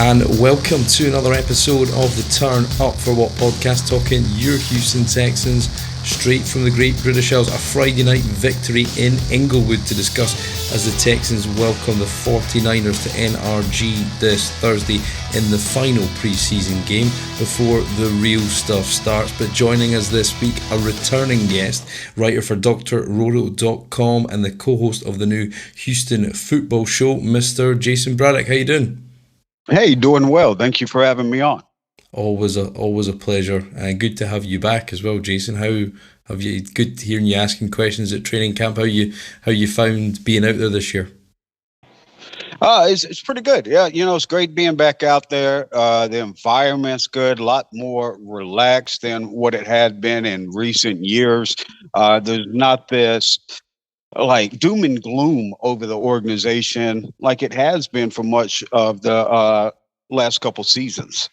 And welcome to another episode of the Turn Up For What podcast, talking your Houston Texans straight from the Great British Isles. A Friday night victory in Inglewood to discuss as the Texans welcome the 49ers to NRG this Thursday in the final preseason game before the real stuff starts. But joining us this week, a returning guest, writer for drroto.com and the co-host of the new Houston football show, Mr. Jayson Braddock. How you doing? Hey, doing well. Thank you for having me on. Always a pleasure, and good to have you back as well, Jayson. How have you? Good hearing you asking questions at training camp. How you found being out there this year? It's pretty good. Yeah, it's great being back out there. The environment's good, a lot more relaxed than what it had been in recent years. There's not this like doom and gloom over the organization like it has been for much of the last couple seasons.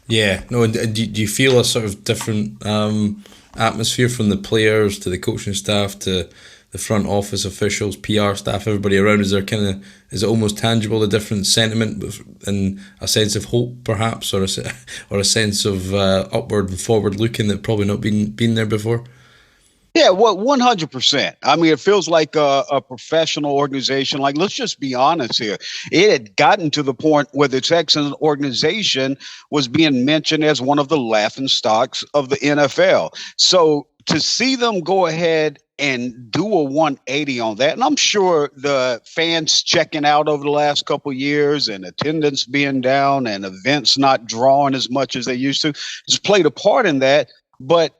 Yeah, no. Do you feel a sort of different atmosphere from the players to the coaching staff to the front office officials, PR staff, everybody around? Is it almost tangible, the different sentiment and a sense of hope, perhaps, or a sense of upward and forward looking that probably not been there before? Yeah, well, 100%. I mean, it feels like a professional organization. Like, let's just be honest here. It had gotten to the point where the Texans organization was being mentioned as one of the laughingstocks of the NFL. So to see them go ahead and do a 180 on that, and I'm sure the fans checking out over the last couple of years and attendance being down and events not drawing as much as they used to, just played a part in that. But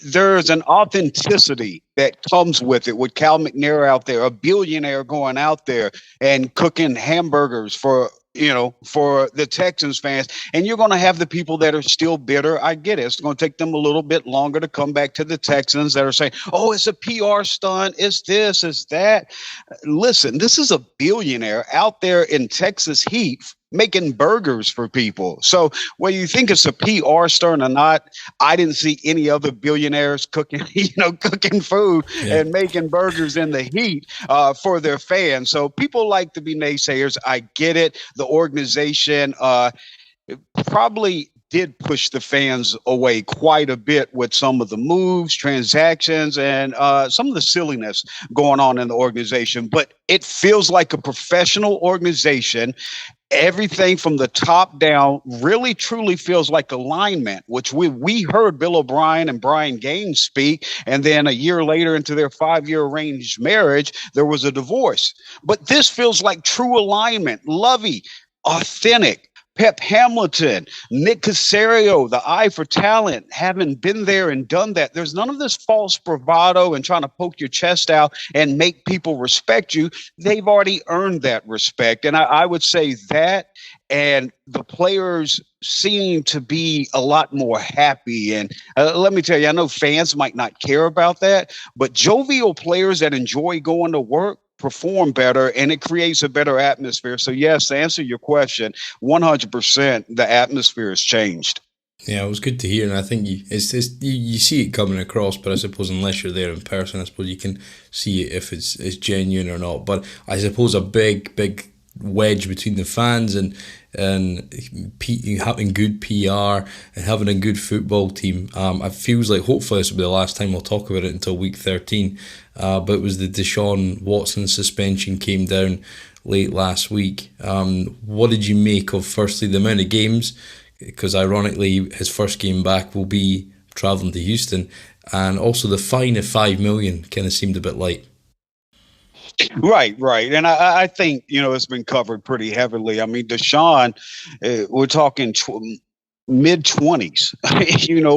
there's an authenticity that comes with it, with Cal McNair out there, a billionaire going out there and cooking hamburgers for the Texans fans. And you're going to have the people that are still bitter. I get it. It's going to take them a little bit longer to come back to the Texans that are saying, oh, it's a PR stunt. It's this, it's that. Listen, this is a billionaire out there in Texas heat making burgers for people. So whether you think it's a PR stunt or not, I didn't see any other billionaires cooking food and making burgers in the heat for their fans. So people like to be naysayers. I get it. The organization probably did push the fans away quite a bit with some of the moves, transactions, and some of the silliness going on in the organization. But it feels like a professional organization. Everything from the top down really truly feels like alignment, which we heard Bill O'Brien and Brian Gaines speak. And then a year later into their 5-year arranged marriage, there was a divorce. But this feels like true alignment, lovey, authentic. Pep Hamilton, Nick Caserio, the eye for talent, having been there and done that. There's none of this false bravado and trying to poke your chest out and make people respect you. They've already earned that respect. And I would say that, and the players seem to be a lot more happy. And let me tell you, I know fans might not care about that, but jovial players that enjoy going to work perform better, and it creates a better atmosphere. So yes, to answer your question, 100% the atmosphere has changed. Yeah, it was good to hear, and I think you see it coming across, but I suppose unless you're there in person, I suppose you can see it if it's genuine or not. But I suppose a big wedge between the fans and having good PR and having a good football team. It feels like hopefully this will be the last time we'll talk about it until week 13. But it was the Deshaun Watson suspension came down late last week. What did you make of, firstly, the amount of games? Because ironically, his first game back will be travelling to Houston, and also the fine of $5 million kind of seemed a bit light. Right. And I think, it's been covered pretty heavily. I mean, Deshaun, we're talking mid-20s,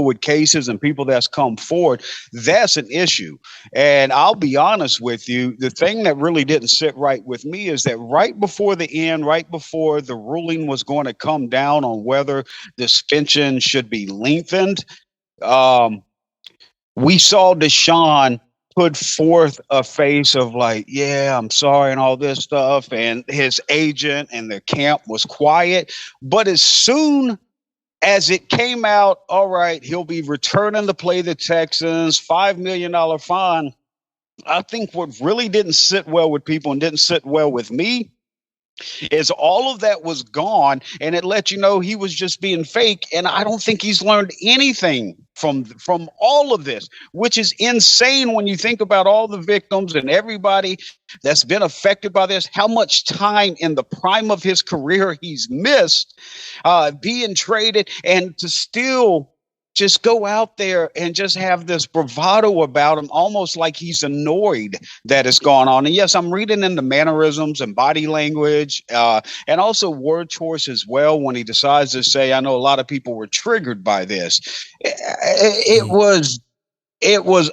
with cases and people that's come forward. That's an issue. And I'll be honest with you, the thing that really didn't sit right with me is that right before the end, right before the ruling was going to come down on whether the suspension should be lengthened, we saw Deshaun put forth a face of like, yeah, I'm sorry and all this stuff. And his agent and their camp was quiet. But as soon as it came out, all right, he'll be returning to play the Texans, $5 million fine. I think what really didn't sit well with people and didn't sit well with me is all of that was gone, and it let you know he was just being fake. And I don't think he's learned anything from all of this, which is insane when you think about all the victims and everybody that's been affected by this, how much time in the prime of his career he's missed, being traded, and to still just go out there and just have this bravado about him, almost like he's annoyed that it's gone on. And yes, I'm reading into mannerisms and body language, and also word choice as well. When he decides to say, I know a lot of people were triggered by this. It was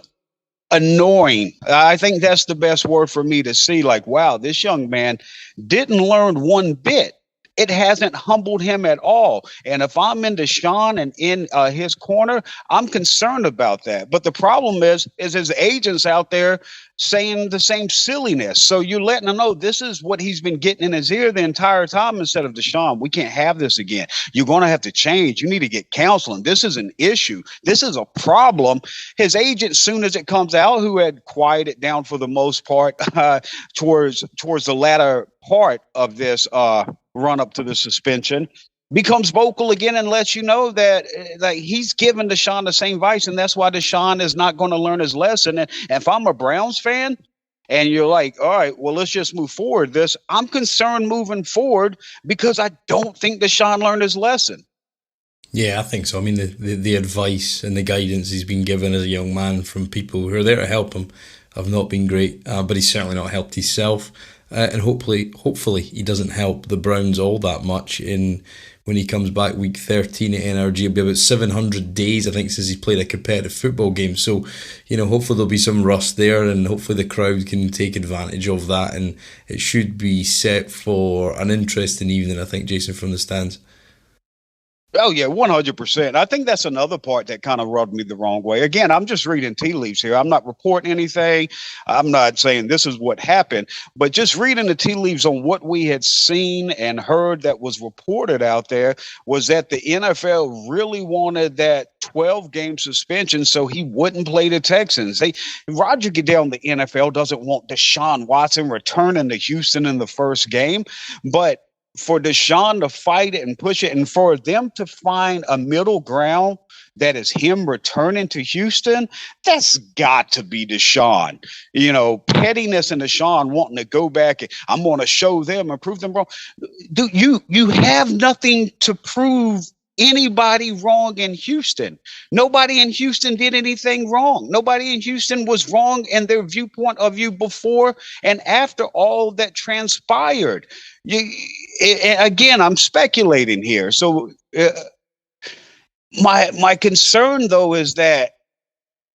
annoying. I think that's the best word for me to see. Like, wow, this young man didn't learn one bit. It hasn't humbled him at all. And if I'm in Deshaun and in his corner, I'm concerned about that. But the problem is his agents out there saying the same silliness. So you're letting him know this is what he's been getting in his ear the entire time, instead of, Deshaun, we can't have this again. You're going to have to change. You need to get counseling. This is an issue. This is a problem. His agent, soon as it comes out, who had quieted down for the most part towards the latter part of this run up to the suspension, becomes vocal again and lets you know that he's given Deshaun the same advice, and that's why Deshaun is not going to learn his lesson. And if I'm a Browns fan and you're like, all right, well, let's just move forward I'm concerned moving forward because I don't think Deshaun learned his lesson. Yeah, I think so. I mean, the advice and the guidance he's been given as a young man from people who are there to help him have not been great, but he's certainly not helped himself. And hopefully he doesn't help the Browns all that much when he comes back week 13 at NRG. It'll be about 700 days, I think, since he's played a competitive football game. So, hopefully there'll be some rust there, and hopefully the crowd can take advantage of that. And it should be set for an interesting evening, I think, Jason, from the stands. Oh, yeah, 100%. I think that's another part that kind of rubbed me the wrong way. Again, I'm just reading tea leaves here. I'm not reporting anything. I'm not saying this is what happened, but just reading the tea leaves on what we had seen and heard that was reported out there was that the NFL really wanted that 12-game suspension so he wouldn't play the Texans. Roger Goodell in the NFL doesn't want Deshaun Watson returning to Houston in the first game, but for Deshaun to fight it and push it, and for them to find a middle ground that is him returning to Houston, that's got to be Deshaun. Pettiness and Deshaun wanting to go back and I'm going to show them and prove them wrong. Dude, you have nothing to prove anybody wrong in Houston. Nobody in Houston did anything wrong. Nobody in Houston was wrong in their viewpoint of you before and after all that transpired. Again, I'm speculating here. So my concern, though, is that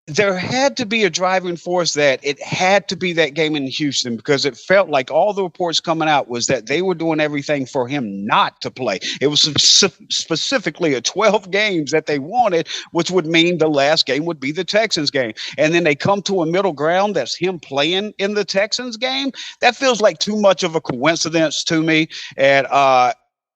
there had to be a driving force that it had to be that game in Houston, because it felt like all the reports coming out was that they were doing everything for him not to play. It was specifically a 12 games that they wanted, which would mean the last game would be the Texans game. And then they come to a middle ground that's him playing in the Texans game. That feels like too much of a coincidence to me. And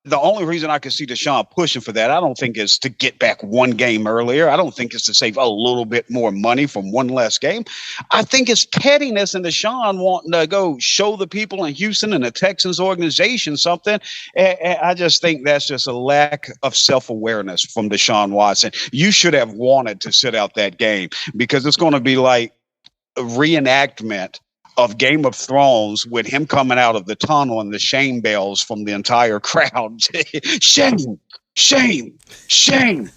the only reason I could see Deshaun pushing for that, I don't think is to get back one game earlier. I don't think it's to save a little bit more money from one less game. I think it's pettiness and Deshaun wanting to go show the people in Houston and the Texans organization something. And I just think that's just a lack of self-awareness from Deshaun Watson. You should have wanted to sit out that game, because it's going to be like a reenactment of Game of Thrones with him coming out of the tunnel and the shame bells from the entire crowd. Shame, shame, shame.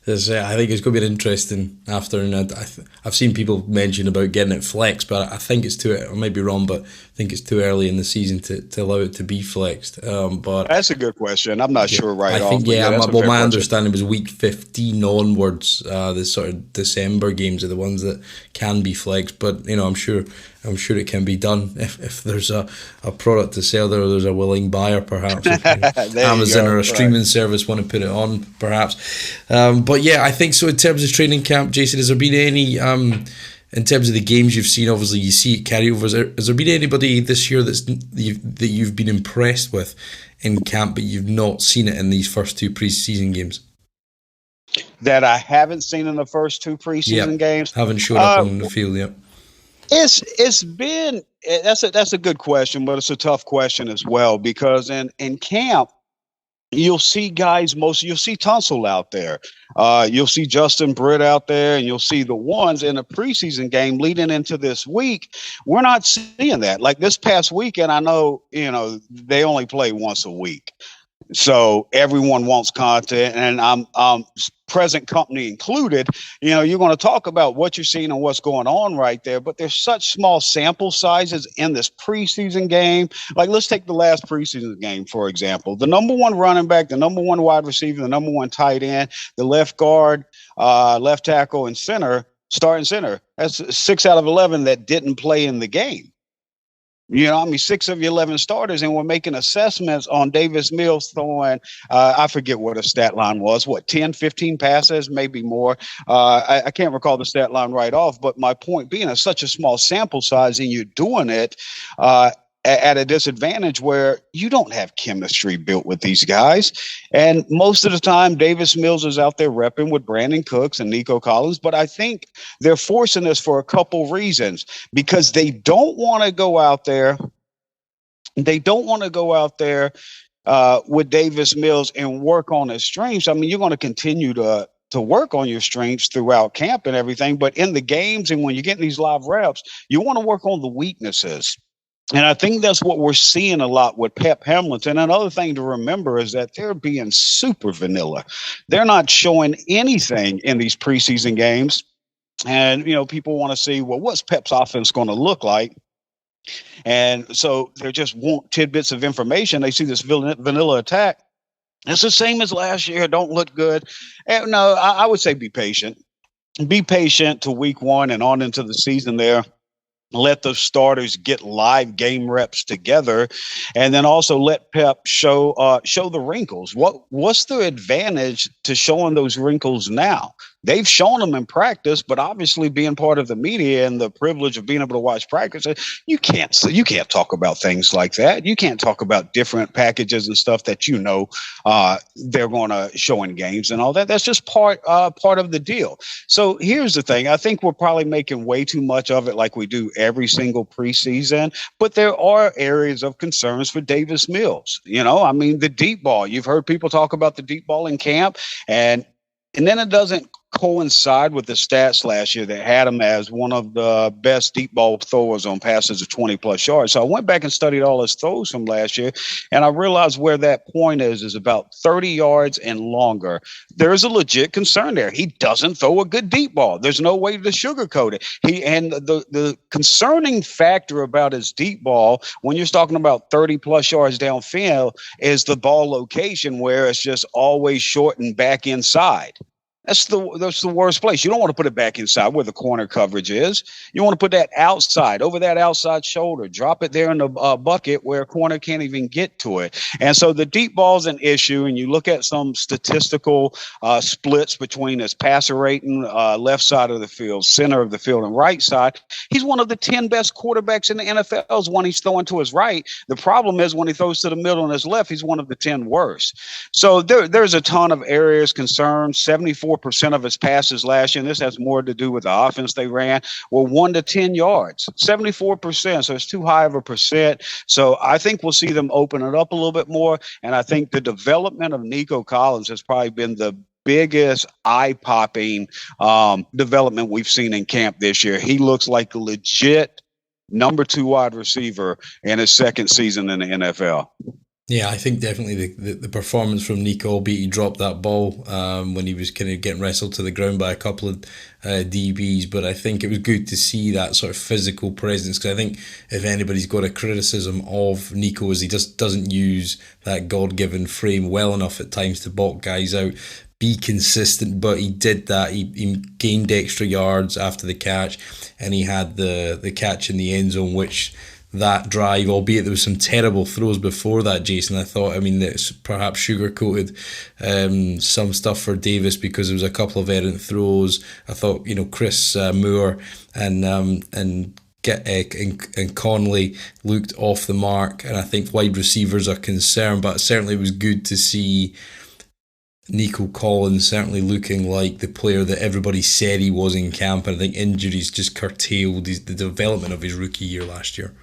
I think it's going to be an interesting afternoon. I've seen people mention about getting it flexed, but I think it's too. I might be wrong, but I think it's too early in the season to allow it to be flexed. But that's a good question. I'm not sure right I think off. my understanding was week 15 onwards. The sort of December games are the ones that can be flexed. But I'm sure it can be done if there's a product to sell there, or there's a willing buyer, perhaps. Amazon or a streaming service want to put it on, perhaps. But yeah, I think so. In terms of training camp, Jason, has there been any, in terms of the games you've seen, obviously you see it carryovers, has there been anybody this year that you've been impressed with in camp, but you've not seen it in these first two preseason games? That I haven't seen in the first two preseason games? Haven't showed up on the field yet. It's been that's a good question, but it's a tough question as well because in camp you'll see guys you'll see Tunsil out there, you'll see Justin Britt out there, and you'll see the ones in a preseason game leading into this week. We're not seeing that. Like this past weekend, I know they only play once a week. So everyone wants content, and I'm present company included. You're going to talk about what you're seeing and what's going on right there, but there's such small sample sizes in this preseason game. Like, let's take the last preseason game, for example. The number one running back, the number one wide receiver, the number one tight end, the left guard, left tackle, and starting center. That's 6 out of 11 that didn't play in the game. 6 of your 11 starters, and we're making assessments on Davis Mills throwing, I forget what a stat line was, 10, 15 passes, maybe more. I can't recall the stat line right off, but my point being, it's such a small sample size, and you're doing it at a disadvantage where you don't have chemistry built with these guys. And most of the time, Davis Mills is out there repping with Brandon Cooks and Nico Collins. But I think they're forcing this for a couple reasons, because they don't want to go out there. They don't want to go out there with Davis Mills and work on his strengths. I mean, you're going to continue to work on your strengths throughout camp and everything. But in the games and when you're getting these live reps, you want to work on the weaknesses. And I think that's what we're seeing a lot with Pep Hamilton. Another thing to remember is that they're being super vanilla. They're not showing anything in these preseason games. And, people want to see, well, what's Pep's offense going to look like? And so they just want tidbits of information. They see this vanilla attack. It's the same as last year. Don't look good. And no, I would say be patient. Be patient to week one and on into the season there. Let the starters get live game reps together, and then also let Pep show the wrinkles. What's the advantage to showing those wrinkles now? They've shown them in practice, but obviously being part of the media and the privilege of being able to watch practice, you can't talk about things like that. You can't talk about different packages and stuff that they're going to show in games and all that. That's just part of the deal. So here's the thing. I think we're probably making way too much of it, like we do every single preseason. But there are areas of concerns for Davis Mills. The deep ball. You've heard people talk about the deep ball in camp, and then it doesn't coincide with the stats last year that had him as one of the best deep ball throwers on passes of 20 plus yards. So I went back and studied all his throws from last year, and I realized where that point is about 30 yards and longer. There's a legit concern there. He doesn't throw a good deep ball. There's no way to sugarcoat it. The concerning factor about his deep ball, when you're talking about 30 plus yards downfield, is the ball location, where it's just always short and back inside. That's the worst place. You don't want to put it back inside where the corner coverage is. You want to put that outside, over that outside shoulder. Drop it there in the bucket where a corner can't even get to it. And so the deep ball is an issue. And you look at some statistical splits between his passer rating, left side of the field, center of the field, and right side. He's one of the 10 best quarterbacks in the NFL when he's throwing to his right. The problem is when he throws to the middle and his left, he's one of the 10 worst. So there's a ton of areas concerned. 74% of his passes last year, and this has more to do with the offense they ran, were 1 to 10 yards. 74%. So it's too high of a percent. So I think we'll see them open it up a little bit more. And I think the development of Nico Collins has probably been the biggest eye-popping development we've seen in camp this year. He looks like a legit number 2 wide receiver in his second season in the NFL. Yeah, I think definitely the performance from Nico, albeit he dropped that ball when he was kind of getting wrestled to the ground by a couple of DBs, but I think it was good to see that sort of physical presence, because I think if anybody's got a criticism of Nico is he just doesn't use that God-given frame well enough at times to bulk guys out, be consistent, but he did that. He gained extra yards after the catch, and he had the catch in the end zone, which that drive, albeit there was some terrible throws before that, Jason. I thought, that's perhaps sugar-coated some stuff for Davis, because there was a couple of errant throws. I thought, Chris Moore and Conley looked off the mark, and I think wide receivers are concerned, but certainly it was good to see Nico Collins certainly looking like the player that everybody said he was in camp, and I think injuries just curtailed the development of his rookie year last year.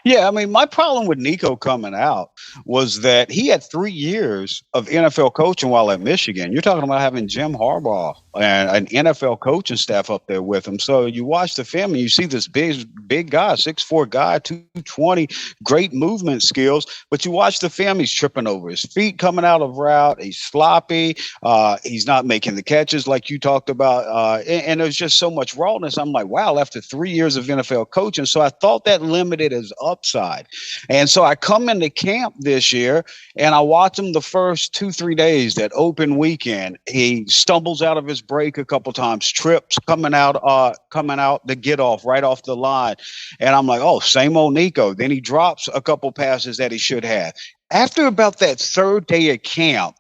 Yeah, I mean, my problem with Nico coming out was that he had 3 years of NFL coaching while at Michigan. You're talking about having Jim Harbaugh and an NFL coaching staff up there with him. So you watch the film and you see this big guy, 6'4" guy, 220, great movement skills. But you watch the film, he's tripping over his feet coming out of route. He's sloppy. He's not making the catches like you talked about. And there's just so much rawness. I'm like, wow, after 3 years of NFL coaching. So I thought that limited his upside. And so I come into camp this year and I watch him the first 2-3 days, that open weekend. He stumbles out of his break a couple times, trips coming out the get off right off the line. And I'm like, oh, same old Nico. Then he drops a couple passes that he should have. After about that third day of camp,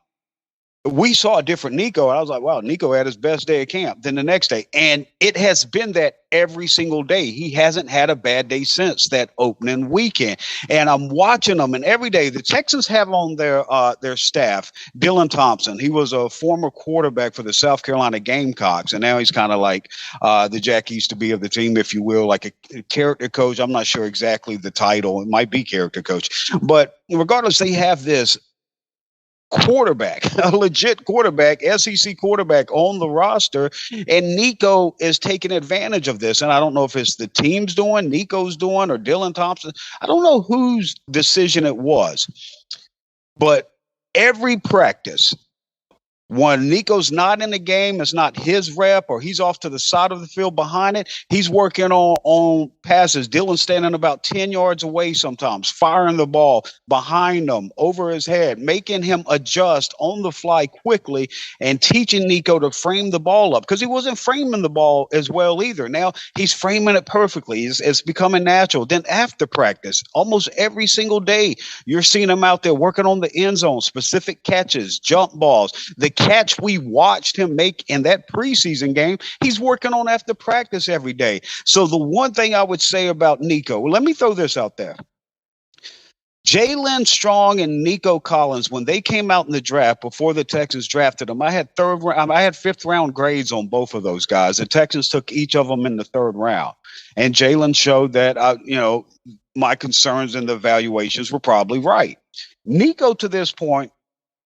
we saw a different Nico. I was like, wow, Nico had his best day of camp. Then the next day, and it has been that every single day. He hasn't had a bad day since that opening weekend. And I'm watching them, and every day the Texans have on their staff Dylan Thompson. He was a former quarterback for the South Carolina Gamecocks, and now he's kind of like the Jack Easterby of the team, if you will, like a character coach. I'm not sure exactly the title. It might be character coach, but regardless, they have this quarterback, a legit quarterback, SEC quarterback on the roster, and Nico is taking advantage of this. And I don't know if it's the team's doing, Nico's doing, or Dylan Thompson. I don't know whose decision it was, but every practice, when Nico's not in the game, it's not his rep, or he's off to the side of the field behind it, he's working on passes. Dylan's standing about 10 yards away sometimes, firing the ball behind him, over his head, making him adjust on the fly quickly and teaching Nico to frame the ball up, because he wasn't framing the ball as well either. Now he's framing it perfectly. It's becoming natural. Then after practice, almost every single day, you're seeing him out there working on the end zone, specific catches, jump balls. The catch we watched him make in that preseason game, he's working on after practice every day. So the one thing I would say about Nico, well, let me throw this out there. Jalen Strong and Nico Collins, when they came out in the draft before the Texans drafted them, I had fifth round grades on both of those guys. The Texans took each of them in the third round, and Jalen showed that my concerns and the evaluations were probably right. Nico, to this point,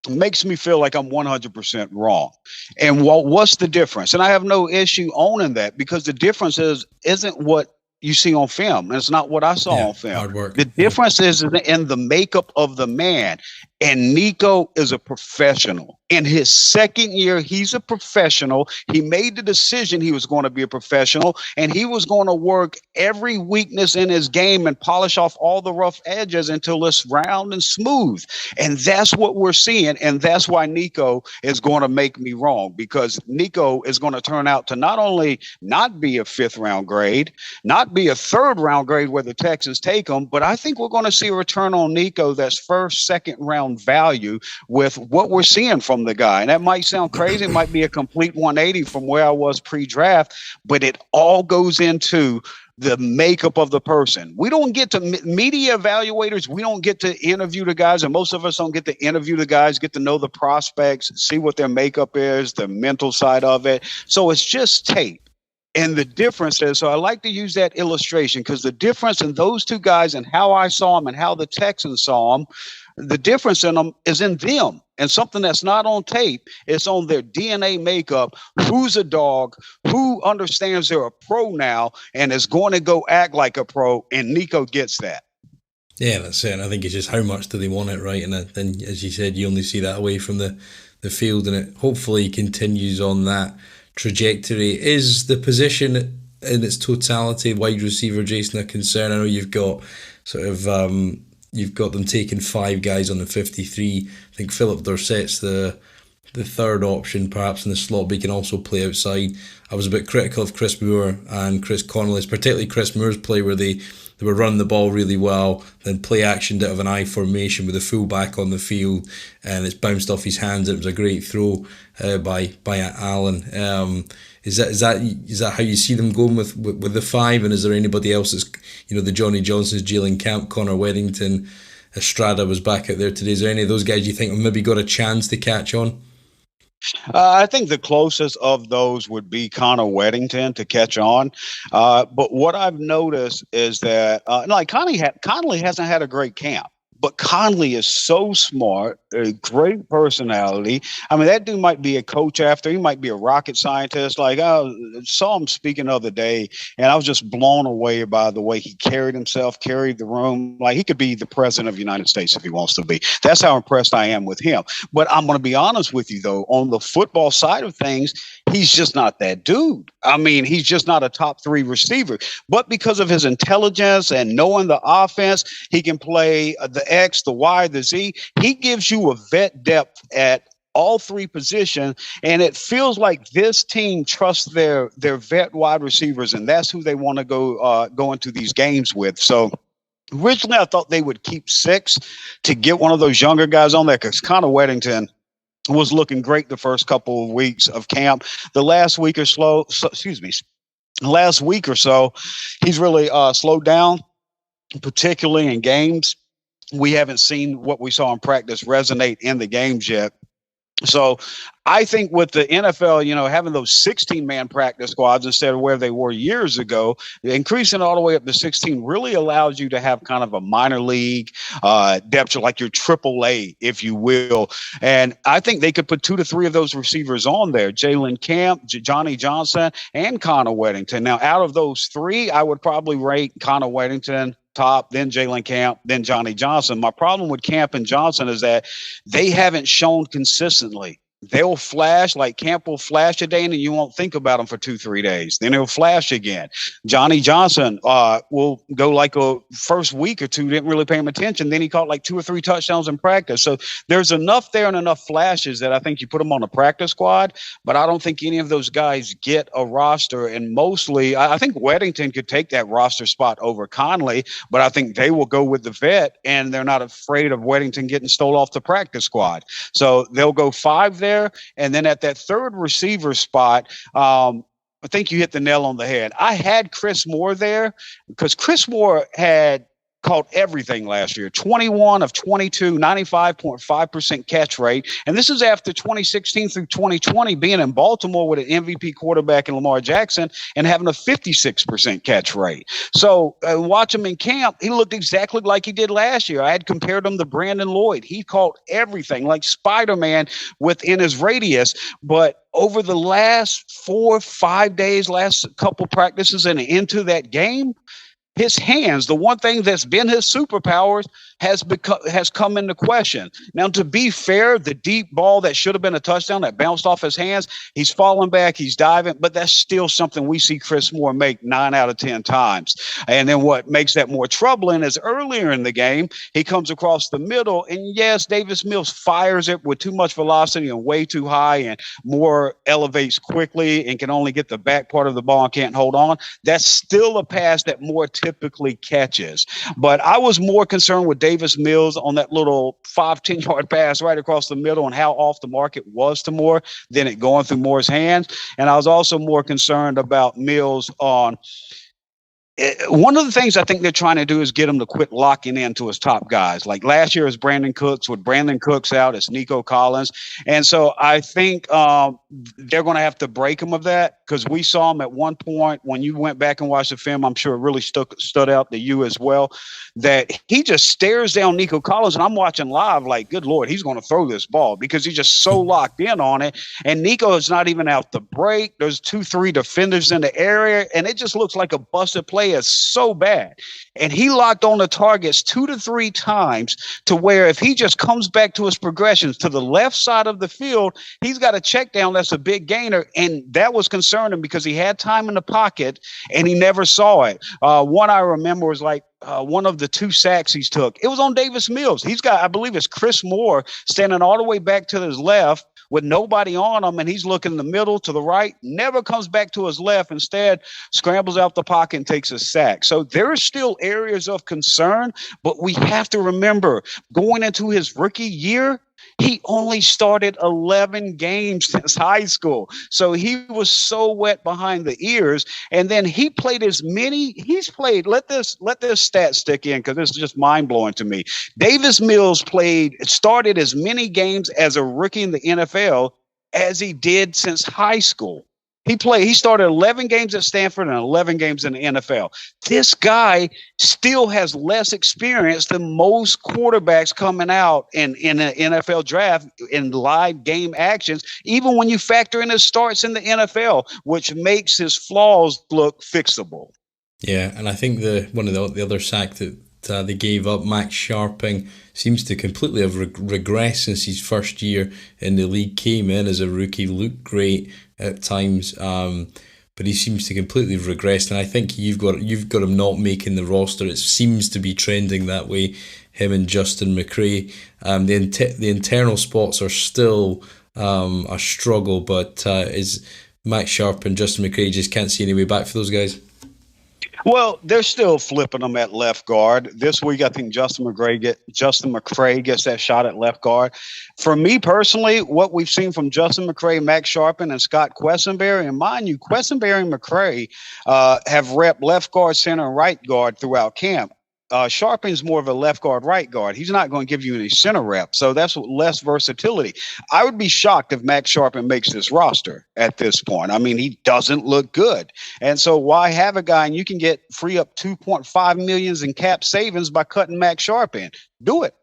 makes me feel like I'm 100% wrong. And what's the difference? And I have no issue owning that, because the difference isn't what you see on film. And it's not what I saw on film. Hard work. The difference is in the makeup of the man. And Nico is a professional. In his second year, he's a professional. He made the decision he was going to be a professional, and he was going to work every weakness in his game and polish off all the rough edges until it's round and smooth. And that's what we're seeing. And that's why Nico is going to make me wrong, because Nico is going to turn out to not only not be a fifth round grade, not be a third round grade where the Texans take him, but I think we're going to see a return on Nico that's first, second round value with what we're seeing from the guy. And that might sound crazy. It might be a complete 180 from where I was pre-draft, but it all goes into the makeup of the person. We don't get to media evaluators. We don't get to interview the guys, and most of us don't get to interview the guys, get to know the prospects, see what their makeup is, the mental side of it. So it's just tape. And the difference is, so I like to use that illustration, because the difference in those two guys and how I saw them and how the Texans saw them, the difference in them is in them, and something that's not on tape. It's on their DNA makeup. Who's a dog? Who understands they're a pro now and is going to go act like a pro? And Nico gets that. Yeah, that's it. And I think it's just how much do they want it, right? And then, as you said, you only see that away from the field, and it hopefully continues on that trajectory. Is the position in its totality, wide receiver, Jason, a concern? I know you've got sort of you've got them taking 5 guys on the 53. I think Philip Dorsett's the third option, perhaps in the slot, but he can also play outside. I was a bit critical of Chris Moore and Chris Connolly's, particularly Chris Moore's play, where they were running the ball really well, then play actioned out of an I formation with a fullback on the field, and it's bounced off his hands. It was a great throw by Allen. Is that how you see them going with the 5? And is there anybody else that's, the Johnny Johnsons, Jalen Camp, Connor Weddington, Estrada was back out there today? Is there any of those guys you think have maybe got a chance to catch on? I think the closest of those would be Connor Weddington to catch on. But what I've noticed is that, like Conley hasn't had a great camp. But Conley is so smart, a great personality. I mean, that dude might be a coach after. He might be a rocket scientist. Like, I saw him speaking the other day, and I was just blown away by the way he carried himself, carried the room. Like, he could be the president of the United States if he wants to be. That's how impressed I am with him. But I'm going to be honest with you, though. On the football side of things, he's just not that dude. I mean, he's just not a top 3 receiver. But because of his intelligence and knowing the offense, he can play the X, the Y, the Z. He gives you a vet depth at all 3 positions, and it feels like this team trusts their vet wide receivers, and that's who they want to go into these games with. So originally, I thought they would keep 6 to get one of those younger guys on there, because Connor Weddington was looking great the first couple of weeks of camp. The last week or so, he's really slowed down, particularly in games. We haven't seen what we saw in practice resonate in the games yet. So I think with the NFL, having those 16-man practice squads instead of where they were years ago, increasing all the way up to 16 really allows you to have kind of a minor league depth, like your AAA, if you will. And I think they could put 2 to 3 of those receivers on there: Jalen Camp, Johnny Johnson, and Connor Weddington. Now, out of those 3, I would probably rate Connor Weddington top, then Jalen Camp, then Johnny Johnson. My problem with Camp and Johnson is that they haven't shown consistently. They'll flash, like Camp will flash a day, and you won't think about him for 2-3 days. Then he'll flash again. Johnny Johnson will go like a first week or 2, didn't really pay him attention. Then he caught like 2 or 3 touchdowns in practice. So there's enough there and enough flashes that I think you put them on a practice squad, but I don't think any of those guys get a roster. And mostly, I think Weddington could take that roster spot over Conley, but I think they will go with the vet, and they're not afraid of Weddington getting stole off the practice squad. So they'll go 5 there. And then at that third receiver spot, I think you hit the nail on the head. I had Chris Moore there because Chris Moore had caught everything last year. 21 of 22, 95.5% catch rate. And this is after 2016 through 2020 being in Baltimore with an MVP quarterback in Lamar Jackson and having a 56% catch rate. So watch him in camp. He looked exactly like he did last year. I had compared him to Brandon Lloyd. He caught everything like Spider-Man within his radius. But over the last 4 or 5 days, last couple practices and into that game, his hands, the one thing that's been his superpowers, has come into question. Now, to be fair, the deep ball that should have been a touchdown that bounced off his hands, he's falling back, he's diving, but that's still something we see Chris Moore make 9 out of 10 times. And then what makes that more troubling is earlier in the game, he comes across the middle, and yes, Davis Mills fires it with too much velocity and way too high, and Moore elevates quickly and can only get the back part of the ball and can't hold on. That's still a pass that Moore typically catches. But I was more concerned with Davis Mills on that little 5-10 yard pass right across the middle and how off the mark it was to Moore than it going through Moore's hands. And I was also more concerned about Mills on one of the things I think they're trying to do is get him to quit locking into his top guys. Like last year is Brandon Cooks. With Brandon Cooks out, it's Nico Collins. And so I think they're going to have to break him of that, because we saw him at one point when you went back and watched the film. I'm sure it really stood out to you as well, that he just stares down Nico Collins. And I'm watching live like, good Lord, he's going to throw this ball because he's just so locked in on it. And Nico is not even out the break. There's 2-3 defenders in the area, and it just looks like a busted play. Is so bad. And he locked on the targets 2 to 3 times to where if he just comes back to his progressions to the left side of the field, he's got a check down that's a big gainer. And that was concerning because he had time in the pocket and he never saw it. One I remember was like one of the 2 sacks he's took. It was on Davis Mills. He's got, I believe it's Chris Moore standing all the way back to his left with nobody on him, and he's looking in the middle to the right, never comes back to his left, instead scrambles out the pocket and takes a sack. So there are still areas of concern, but we have to remember, going into his rookie year, he only started 11 games since high school. So he was so wet behind the ears. And then he played let this stat stick in because this is just mind blowing to me. Davis Mills started as many games as a rookie in the NFL as he did since high school. He started 11 games at Stanford and 11 games in the NFL. This guy still has less experience than most quarterbacks coming out in an NFL draft in live game actions, even when you factor in his starts in the NFL, which makes his flaws look fixable. Yeah, and I think one of the other sack that they gave up, Max Sharping, seems to completely have regressed since his first year in the league. Came in as a rookie, looked great at times, but he seems to completely have regressed. And I think you've got him not making the roster. It seems to be trending that way. Him and Justin McCray. The internal spots are still a struggle, but is Max Sharp and Justin McCray just can't see any way back for those guys? Well, they're still flipping them at left guard. This week, I think Justin McCray gets that shot at left guard. For me personally, what we've seen from Justin McCray, Max Sharpen, and Scott Quessenberry, and mind you, Quessenberry and McCray have repped left guard, center, and right guard throughout camp. Sharpen's more of a left guard, right guard. He's not going to give you any center rep, so that's less versatility. I would be shocked if Max Sharpen makes this roster at this point. I mean, he doesn't look good, and so why have a guy and you can free up $2.5 million in cap savings by cutting Max Sharpen? Do it.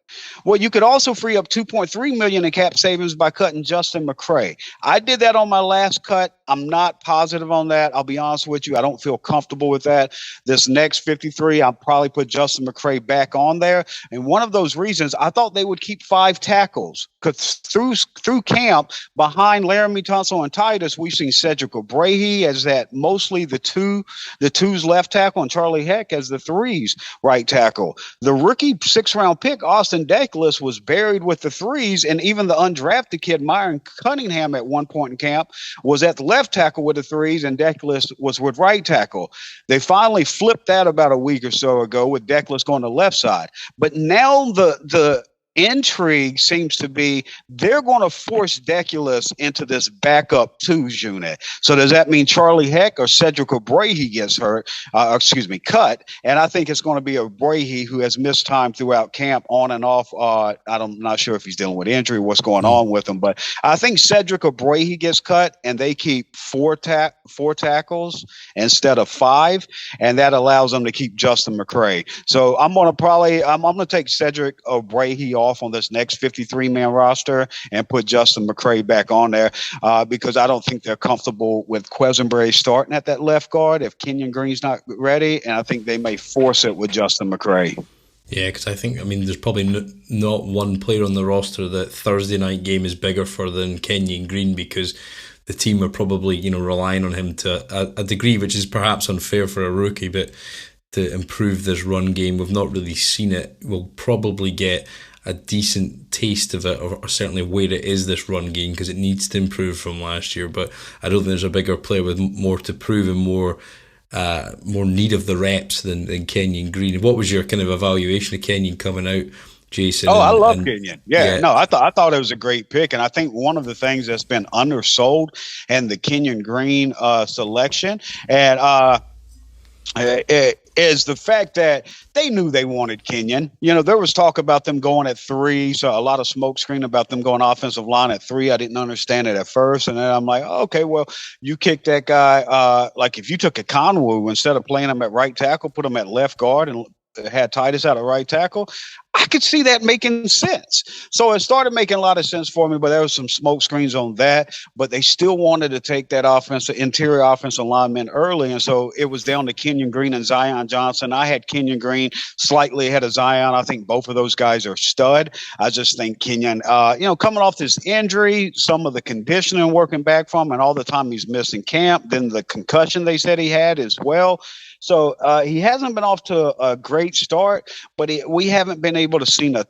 Well, you could also free up $2.3 million in cap savings by cutting Justin McCray. I did that on my last cut. I'm not positive on that. I'll be honest with you. I don't feel comfortable with that. This next 53, I'll probably put Justin McCray back on there. And one of those reasons, I thought they would keep 5 tackles. Because through camp, behind Laramie Tunsil and Titus, we've seen Cedric O'Brahe as that mostly the two's left tackle, and Charlie Heck as the 3's right tackle. The rookie 6th-round pick, Austin Decklis, was buried with the 3's, and even the undrafted kid Myron Cunningham at one point in camp was at the left tackle with the 3's, and Decklis was with right tackle. They finally flipped that about a week or so ago with Decklis going to left side. But now the intrigue seems to be they're going to force Deculus into this backup 2's unit. So does that mean Charlie Heck or Cedric O'Brahe gets cut? And I think it's going to be O'Brahe, who has missed time throughout camp on and off. I'm not sure if he's dealing with injury, what's going on with him, but I think Cedric O'Brahe gets cut and they keep four tackles instead of 5, and that allows them to keep Justin McCray. So I'm going to take Cedric O'Brahe off on this next 53-man roster and put Justin McCray back on there because I don't think they're comfortable with Quessenberry starting at that left guard if Kenyan Green's not ready, and I think they may force it with Justin McCray. Yeah, because there's probably not one player on the roster that Thursday night game is bigger for than Kenyan Green, because the team are probably relying on him to a degree, which is perhaps unfair for a rookie, but to improve this run game. We've not really seen it. We'll probably get a decent taste of it, or certainly where it is this run game, because it needs to improve from last year. But I don't think there's a bigger player with more to prove and more need of the reps than Kenyan Green. What was your kind of evaluation of Kenyan coming out, Jason? I love Kenyan. Yeah, no, I thought it was a great pick, and I think one of the things that's been undersold in the Kenyan Green selection, and is the fact that they knew they wanted Kenyan. There was talk about them going at 3, so a lot of smoke screen about them going offensive line at 3. I didn't understand it at first, and then I'm like, okay, well, you kick that guy. Like if you took a Conwu, instead of playing him at right tackle, put him at left guard and had Titus out at right tackle, I could see that making sense. So it started making a lot of sense for me, but there was some smoke screens on that. But they still wanted to take that interior offensive lineman early. And so it was down to Kenyan Green and Zion Johnson. I had Kenyan Green slightly ahead of Zion. I think both of those guys are stud. I just think Kenyan, coming off this injury, some of the conditioning working back from, and all the time he's missing camp, then the concussion they said he had as well. So he hasn't been off to a great start, but we haven't been able to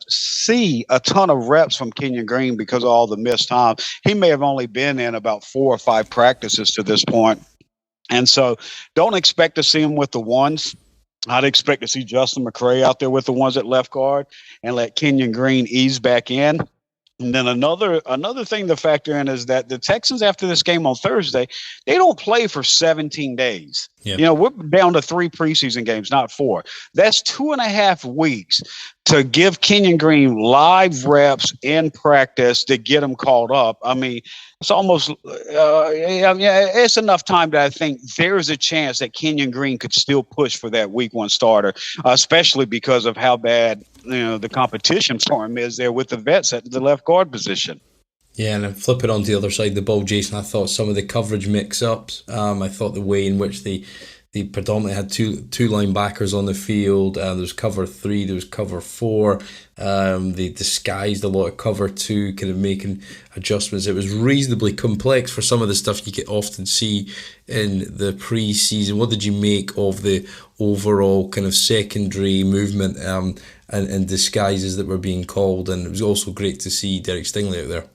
see a ton of reps from Kenyan Green because of all the missed time. He may have only been in about 4 or 5 practices to this point. And so don't expect to see him with the 1s. I'd expect to see Justin McCray out there with the 1s at left guard and let Kenyan Green ease back in. And then another thing to factor in is that the Texans, after this game on Thursday, they don't play for 17 days. Yeah. You know, we're down to 3 preseason games, not 4. That's 2.5 weeks to give Kenyan Green live reps in practice to get him caught up. I mean, it's almost it's enough time that I think there's a chance that Kenyan Green could still push for that week 1 starter, especially because of how bad the competition for him is there with the vets at the left guard position. Yeah, and then flip it on to the other side of the ball, Jason. I thought some of the coverage mix-ups, I thought the way in which they predominantly had two linebackers on the field. There was cover 3, there was cover 4. They disguised a lot of cover 2, kind of making adjustments. It was reasonably complex for some of the stuff you could often see in the pre-season. What did you make of the overall kind of secondary movement and disguises that were being called? And it was also great to see Derek Stingley out there.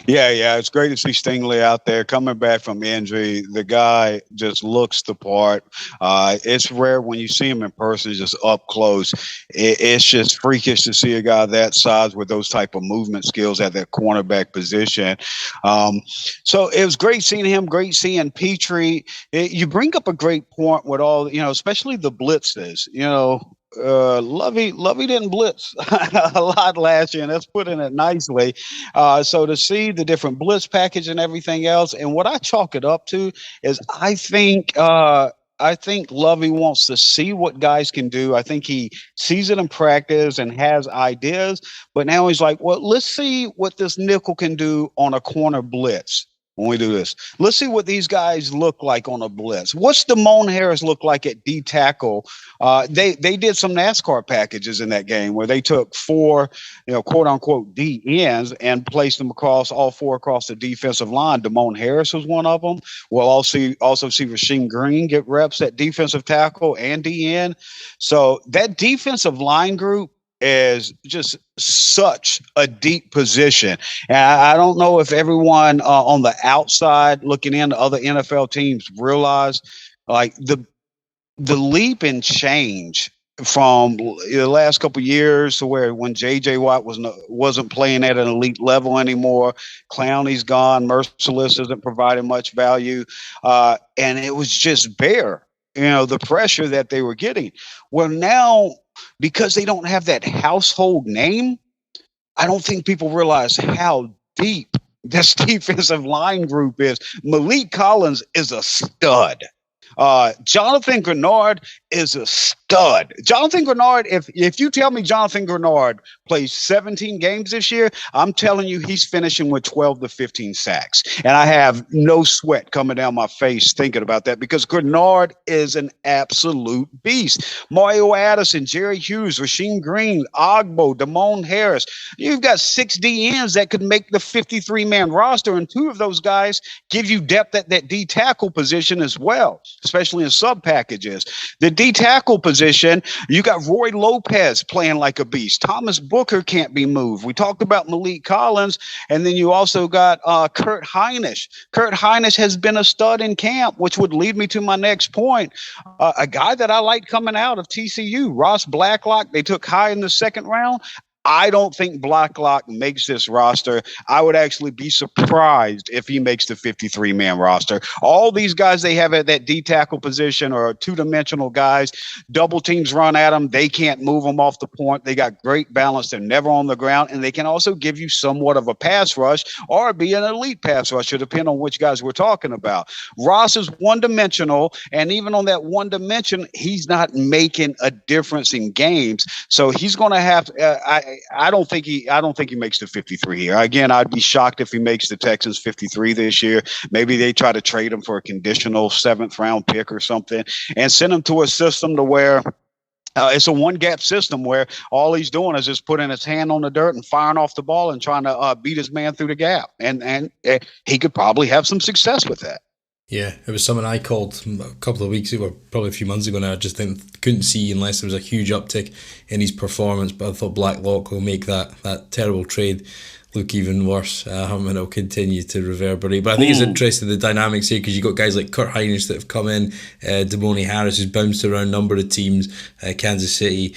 Yeah, it's great to see Stingley out there coming back from injury. The guy just looks the part. It's rare when you see him in person, just up close. It's just freakish to see a guy that size with those type of movement skills at that cornerback position. So it was great seeing him, great seeing Petrie. You bring up a great point with all, especially the blitzes, Lovey didn't blitz a lot last year, and that's putting it nicely. So to see the different blitz package and everything else, and what I chalk it up to is I think Lovey wants to see what guys can do. I think he sees it in practice and has ideas, but now he's like, well, let's see what this nickel can do on a corner blitz. When we do this, let's see what these guys look like on a blitz. What's Damone Harris look like at D tackle? They did some NASCAR packages in that game where they took 4, quote unquote D ends and placed them all 4 across the defensive line. Damone Harris was one of them. We'll also see Jayson Green get reps at defensive tackle and D end. So that defensive line group is just such a deep position. And I don't know if everyone on the outside looking into other NFL teams realize like the leap in change from the last couple of years to where when J.J. Watt wasn't playing at an elite level anymore, Clowney's gone, Merciless isn't providing much value, and it was just bare, the pressure that they were getting. Well, now, because they don't have that household name, I don't think people realize how deep this defensive line group is. Malik Collins is a stud. Jonathan Grenard is a stud. Jonathan Grenard, if you tell me Jonathan Grenard plays 17 games this year, I'm telling you he's finishing with 12 to 15 sacks. And I have no sweat coming down my face thinking about that because Grenard is an absolute beast. Mario Addison, Jerry Hughes, Rasheem Green, Ogbo, Damone Harris. You've got 6 DNs that could make the 53-man roster, and 2 of those guys give you depth at that D tackle position as well, especially in sub packages. The D tackle position, you got Roy Lopez playing like a beast. Thomas Booker can't be moved. We talked about Malik Collins, and then you also got Kurt Hinish. Kurt Hinish has been a stud in camp, which would lead me to my next point. A guy that I like coming out of TCU, Ross Blacklock, they took high in the 2nd round. I don't think Blacklock makes this roster. I would actually be surprised if he makes the 53-man roster. All these guys they have at that D tackle position are 2-dimensional guys. Double teams run at them. They can't move them off the point. They got great balance. They're never on the ground, and they can also give you somewhat of a pass rush or be an elite pass rusher, depending on which guys we're talking about. Ross is one-dimensional, and even on that one dimension, he's not making a difference in games. So he's going to have I don't think he makes the 53 here. Again, I'd be shocked if he makes the Texans 53 this year. Maybe they try to trade him for a conditional 7th round pick or something and send him to a system to where it's a one-gap system where all he's doing is just putting his hand on the dirt and firing off the ball and trying to beat his man through the gap. And he could probably have some success with that. Yeah, it was something I called a couple of weeks ago, probably a few months ago now. I just couldn't see unless there was a huge uptick in his performance. But I thought Blacklock will make that terrible trade look even worse, and it'll continue to reverberate. But I think it's interesting, the dynamics here, because you've got guys like Kurt Hinish that have come in, Damone Harris, who's bounced around a number of teams, Kansas City,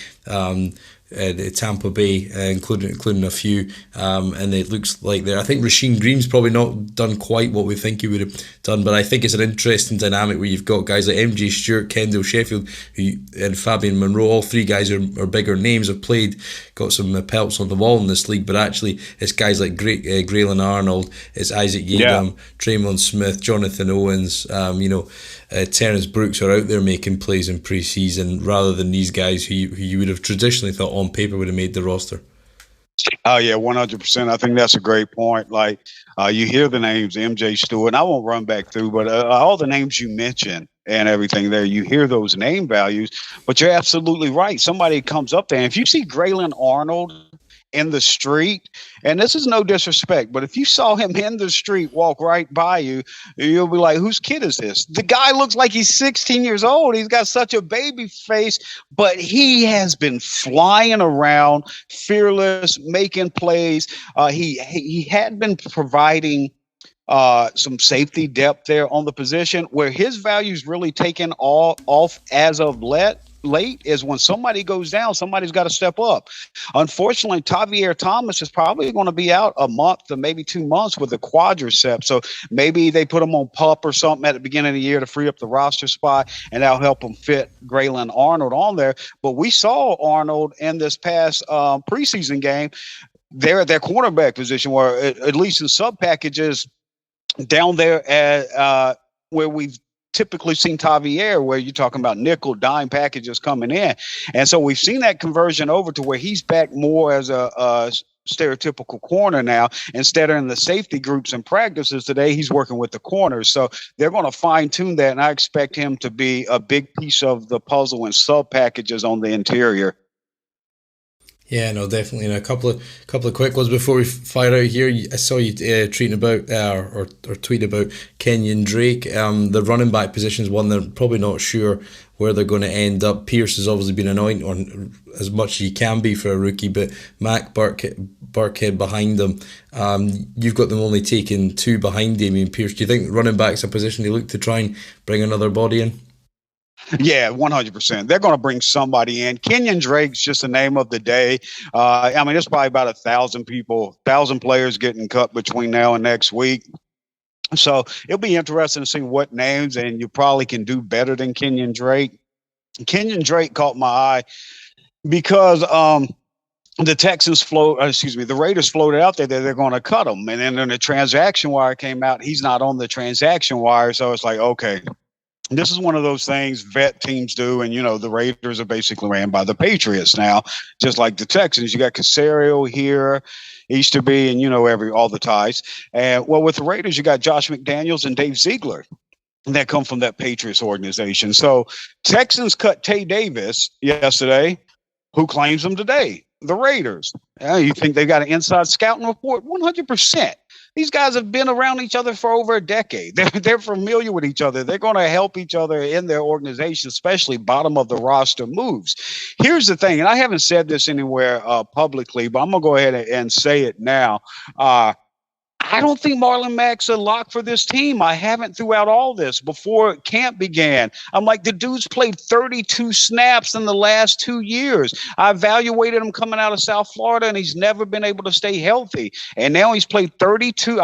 Tampa Bay, including a few, and it looks like I think Rasheem Green's probably not done quite what we think he would have done, but I think it's an interesting dynamic where you've got guys like MJ Stewart, Kendall Sheffield, and Fabian Monroe. All three guys are bigger names, have got some pelts on the wall in this league, but actually it's guys like Graylin Arnold, it's Isaac Yiadom, Traymon Smith, Jonathan Owens, Terrence Brooks are out there making plays in pre-season rather than these guys who you would have traditionally thought on paper would have made the roster. Oh, yeah, 100%. I think that's a great point. Like, you hear the names MJ Stewart, and I won't run back through, but all the names you mentioned and everything there, you hear those name values, but you're absolutely right. Somebody comes up there, and if you see Graylin Arnold in the street, and this is no disrespect, but if you saw him in the street walk right by you, you'll be like, whose kid is this? The guy looks like he's 16 years old. He's got such a baby face, but he has been flying around, fearless, making plays. He had been providing some safety depth there on the position. Where his value's really taken off as of late is when somebody goes down, somebody's got to step up. Unfortunately, Tavier Thomas is probably going to be out a month to maybe 2 months with a quadricep. So maybe they put him on PUP or something at the beginning of the year to free up the roster spot, and that'll help them fit Graylin Arnold on there. But we saw Arnold in this past preseason game there at their cornerback position, where at least in sub packages down there at where we've typically seen Tavier, where you're talking about nickel dime packages coming in. And so we've seen that conversion over to where he's back more as a stereotypical corner now. Instead of in the safety groups and practices today, he's working with the corners. So they're going to fine tune that. And I expect him to be a big piece of the puzzle and sub packages on the interior. Yeah, no, definitely. And a couple of quick ones before we fire out here. I saw you tweeting about or tweet about Kenyan Drake. The running back position is one they're probably not sure where they're going to end up. Pierce has obviously been anointed on as much as he can be for a rookie, but Mac Burkhead behind them. You've got them only taking two behind Dameon Pierce. Do you think running back's a position they look to try and bring another body in? Yeah, 100%. They're going to bring somebody in. Kenyan Drake's just the name of the day. There's probably about 1,000 players getting cut between now and next week. So it'll be interesting to see what names, and you probably can do better than Kenyan Drake. Kenyan Drake caught my eye because the Texans the Raiders floated out there that they're going to cut him. And then when the transaction wire came out, he's not on the transaction wire. So it's like, okay. This is one of those things vet teams do, and the Raiders are basically ran by the Patriots now, just like the Texans. You got Casario here, Easterby, and all the ties. And with the Raiders, you got Josh McDaniels and Dave Ziegler that come from that Patriots organization. So Texans cut Tay Davis yesterday. Who claims them today? The Raiders. You think they got an inside scouting report? 100%. These guys have been around each other for over a decade. They're familiar with each other. They're going to help each other in their organization, especially bottom of the roster moves. Here's the thing, and I haven't said this anywhere publicly, but I'm going to go ahead and say it now. I don't think Marlon Mack's a lock for this team. I haven't throughout all this before camp began. I'm like, the dude's played 32 snaps in the last 2 years. I evaluated him coming out of South Florida, and he's never been able to stay healthy. And now he's played 32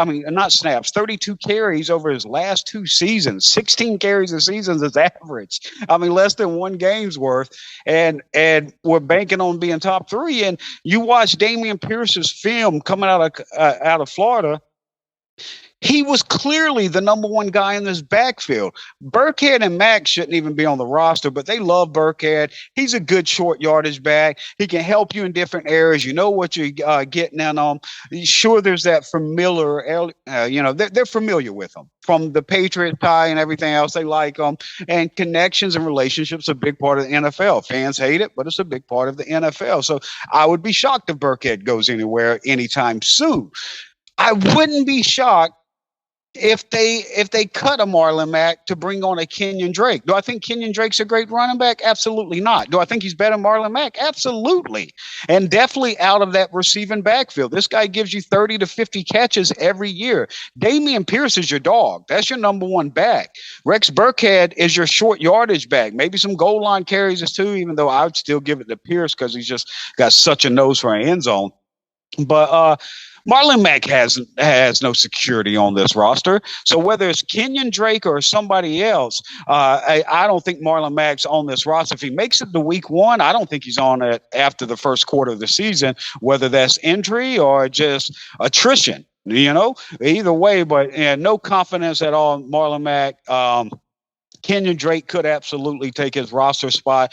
carries over his last 2 seasons. 16 carries a season is average. Less than one game's worth. And we're banking on being top 3. And you watch Dameon Pierce's film coming out of Florida. He was clearly the number one guy in this backfield. Burkhead and Mack shouldn't even be on the roster, but they love Burkhead. He's a good short yardage back. He can help you in different areas. You know what you're getting in on. Sure, there's that familiar, they're familiar with him from the Patriot tie and everything else. They like them. And connections and relationships are a big part of the NFL. Fans hate it, but it's a big part of the NFL. So I would be shocked if Burkhead goes anywhere anytime soon. I wouldn't be shocked if they cut a Marlon Mack to bring on a Kenyan Drake. Do I think Kenyan Drake's a great running back? Absolutely not. Do I think he's better than Marlon Mack? Absolutely. And definitely out of that receiving backfield. This guy gives you 30 to 50 catches every year. Dameon Pierce is your dog. That's your number one back. Rex Burkhead is your short yardage back. Maybe some goal line carries is too, even though I would still give it to Pierce because he's just got such a nose for an end zone. But Marlon Mack has no security on this roster. So whether it's Kenyan Drake or somebody else, I don't think Marlon Mack's on this roster. If he makes it to week one, I don't think he's on it after the first quarter of the season, whether that's injury or just attrition. Either way, but no confidence at all in Marlon Mack. Kenyan Drake could absolutely take his roster spot.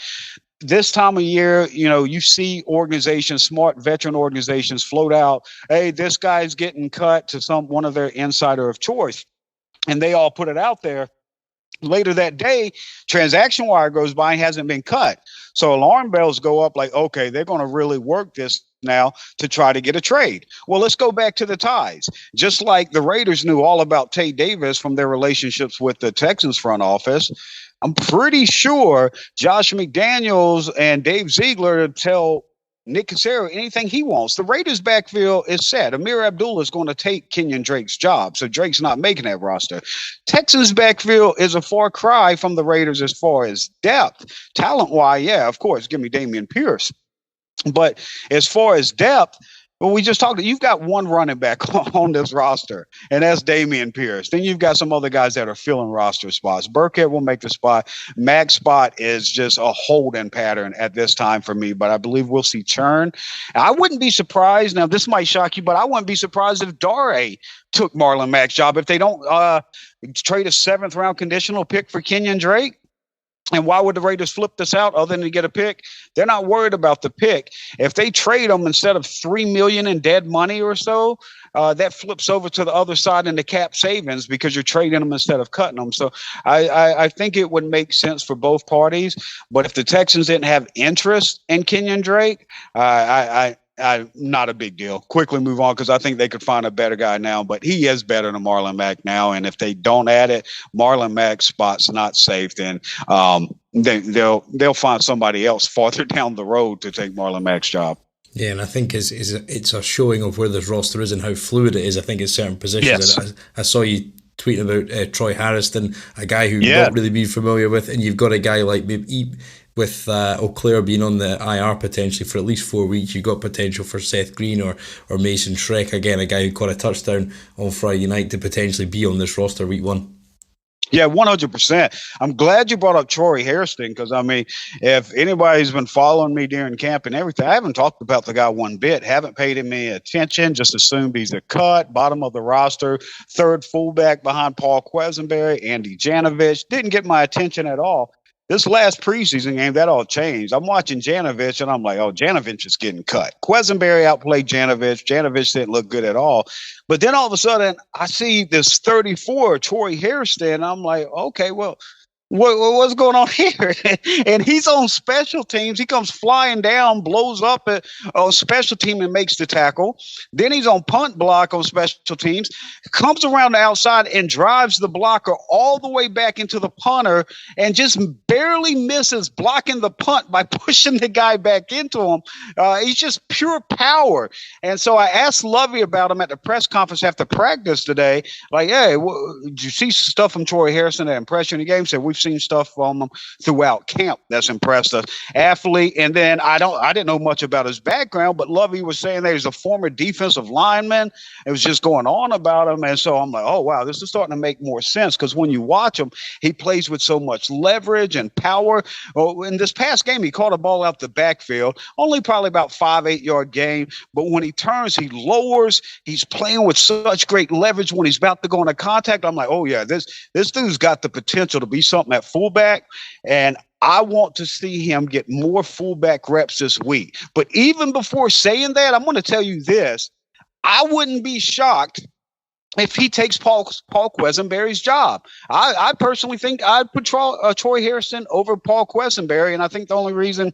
This time of year, you see organizations, smart veteran organizations float out, hey, this guy's getting cut to one of their insider of choice. And they all put it out there. Later that day, transaction wire goes by and hasn't been cut. So alarm bells go up like, okay, they're going to really work this now to try to get a trade. Well, let's go back to the ties. Just like the Raiders knew all about Tay Davis from their relationships with the Texans front office, I'm pretty sure Josh McDaniels and Dave Ziegler tell Nick Cassero anything he wants. The Raiders' backfield is set. Amir Abdullah is going to take Kenyan Drake's job, so Drake's not making that roster. Texans' backfield is a far cry from the Raiders as far as depth. Talent-wise, yeah, of course, give me Dameon Pierce. But as far as depth, well, we just talked. You've got one running back on this roster, and that's Dameon Pierce. Then you've got some other guys that are filling roster spots. Burkhead will make the spot. Mack's spot is just a holding pattern at this time for me, but I believe we'll see churn. I wouldn't be surprised. Now, this might shock you, but I wouldn't be surprised if Dare took Marlon Mack's job if they don't trade a seventh-round conditional pick for Kenyan Drake. And why would the Raiders flip this out other than to get a pick? They're not worried about the pick. If they trade them instead of $3 million in dead money or so, that flips over to the other side in the cap savings because you're trading them instead of cutting them. So I think it would make sense for both parties. But if the Texans didn't have interest in Kenyan Drake, not a big deal. Quickly move on because I think they could find a better guy now, but he is better than Marlon Mack now. And if they don't add it, Marlon Mack's spot's not safe, then they'll find somebody else farther down the road to take Marlon Mack's job. Yeah, and I think it's a showing of where this roster is and how fluid it is. I think in certain positions. Yes. I saw you tweeting about Troy Harrison, a guy who you've not really been familiar with, and you've got a guy like maybe with Auclair being on the IR potentially for at least 4 weeks. You've got potential for Seth Green or Mason Schreck, again, a guy who caught a touchdown on Friday night to potentially be on this roster week one. Yeah, 100%. I'm glad you brought up Troy Hairston because, I mean, if anybody's been following me during camp and everything, I haven't talked about the guy one bit, haven't paid him any attention, just assumed he's a cut, bottom of the roster, third fullback behind Paul Quesenberry, Andy Janovich. Didn't get my attention at all. This last preseason game, that all changed. I'm watching Janovich, and I'm like, oh, Janovich is getting cut. Quesenberry outplayed Janovich. Janovich didn't look good at all. But then all of a sudden, I see this 34, Troy Hairston, and I'm like, okay, well, what's going on here? And he's on special teams. He comes flying down, blows up on special team and makes the tackle. Then he's on punt block on special teams, comes around the outside and drives the blocker all the way back into the punter and just barely misses blocking the punt by pushing the guy back into him. He's just pure power. And so I asked Lovey about him at the press conference after practice today. Like, hey, did you see stuff from Troy Hairston that impressed you in the game? He said, we've seen stuff from him throughout camp that's impressed us. Athlete, and then I didn't know much about his background, but Lovey was saying that he's a former defensive lineman. It was just going on about him, and so I'm like, oh wow, this is starting to make more sense because when you watch him, he plays with so much leverage and power. Oh, in this past game, he caught a ball out the backfield, only probably about 5-8 yard gain, but when he turns, he lowers. He's playing with such great leverage when he's about to go into contact. I'm like, oh yeah, this dude's got the potential to be something at fullback, and I want to see him get more fullback reps this week. But even before saying that, I'm going to tell you this. I wouldn't be shocked if he takes Paul Quesenberry's job. I personally think I'd put Troy Hairston over Paul Quesenberry, and I think the only reason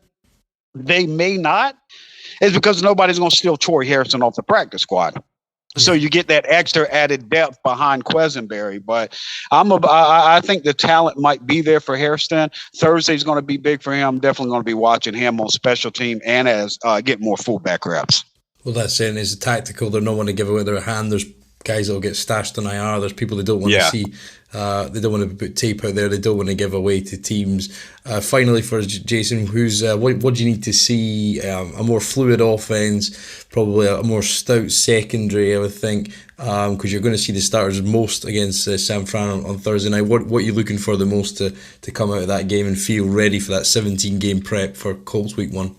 they may not is because nobody's going to steal Troy Hairston off the practice squad. So you get that extra added depth behind Quisenberry. But I think the talent might be there for Hairston. Thursday's going to be big for him. Definitely going to be watching him on special team and as get more fullback reps. Well, that's it. It's tactical. They're not want to give away their hand. There's guys that will get stashed on IR. There's people they don't want to see. They don't want to put tape out there. They don't want to give away to teams. Finally, for Jayson, what do you need to see? A more fluid offense, probably a more stout secondary, I would think, because you're going to see the starters most against San Fran on Thursday night. What are you looking for the most to come out of that game and feel ready for that 17-game prep for Colts Week 1?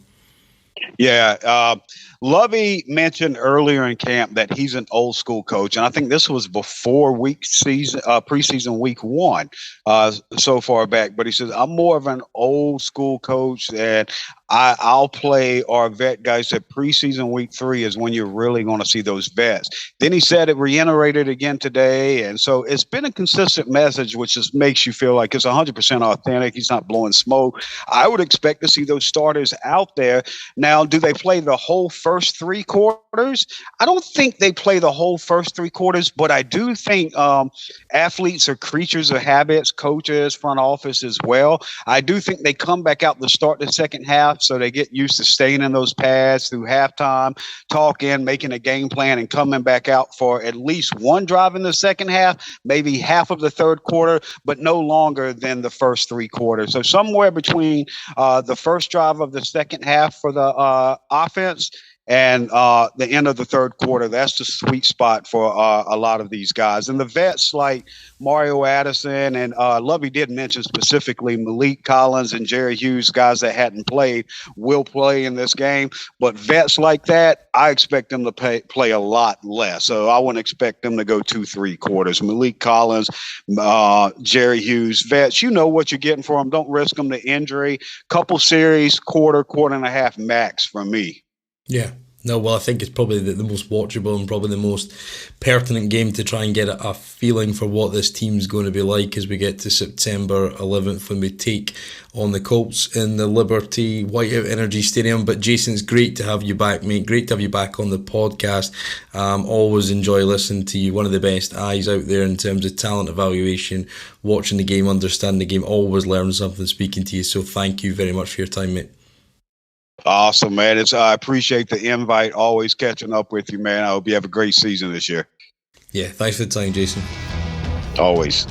Yeah, Lovey mentioned earlier in camp that he's an old school coach, and I think this was before preseason week 1, so far back. But he says, I'm more of an old school coach, and I'll play our vet guys at preseason week 3 is when you're really going to see those vets. Then he said it, reiterated again today. And so it's been a consistent message, which just makes you feel like it's 100% authentic. He's not blowing smoke. I would expect to see those starters out there. Now, do they play the whole first 3 quarters? I don't think they play the whole first 3 quarters, but I do think athletes are creatures of habits, coaches, front office as well. I do think they come back out to start the second half. So they get used to staying in those pads through halftime, talking, making a game plan, and coming back out for at least one drive in the second half, maybe half of the third quarter, but no longer than the first 3 quarters. So somewhere between the first drive of the second half for the offense and the end of the third quarter. That's the sweet spot for a lot of these guys. And the vets like Mario Addison and Lovey did mention specifically Malik Collins and Jerry Hughes, guys that hadn't played, will play in this game. But vets like that, I expect them to play a lot less. So I wouldn't expect them to go 2-3 quarters. Malik Collins, Jerry Hughes, vets, you know what you're getting for them. Don't risk them to injury. Couple series, quarter and a half max from me. Yeah. No, well, I think it's probably the most watchable and probably the most pertinent game to try and get a feeling for what this team's going to be like as we get to September 11th when we take on the Colts in the Liberty Whiteout Energy Stadium. But Jayson, it's great to have you back, mate. Great to have you back on the podcast. Always enjoy listening to you. One of the best eyes out there in terms of talent evaluation, watching the game, understanding the game. Always learn something speaking to you. So thank you very much for your time, mate. Awesome, man. I appreciate the invite. Always catching up with you, man. I hope you have a great season this year. Yeah, thanks for the time, Jayson. Always.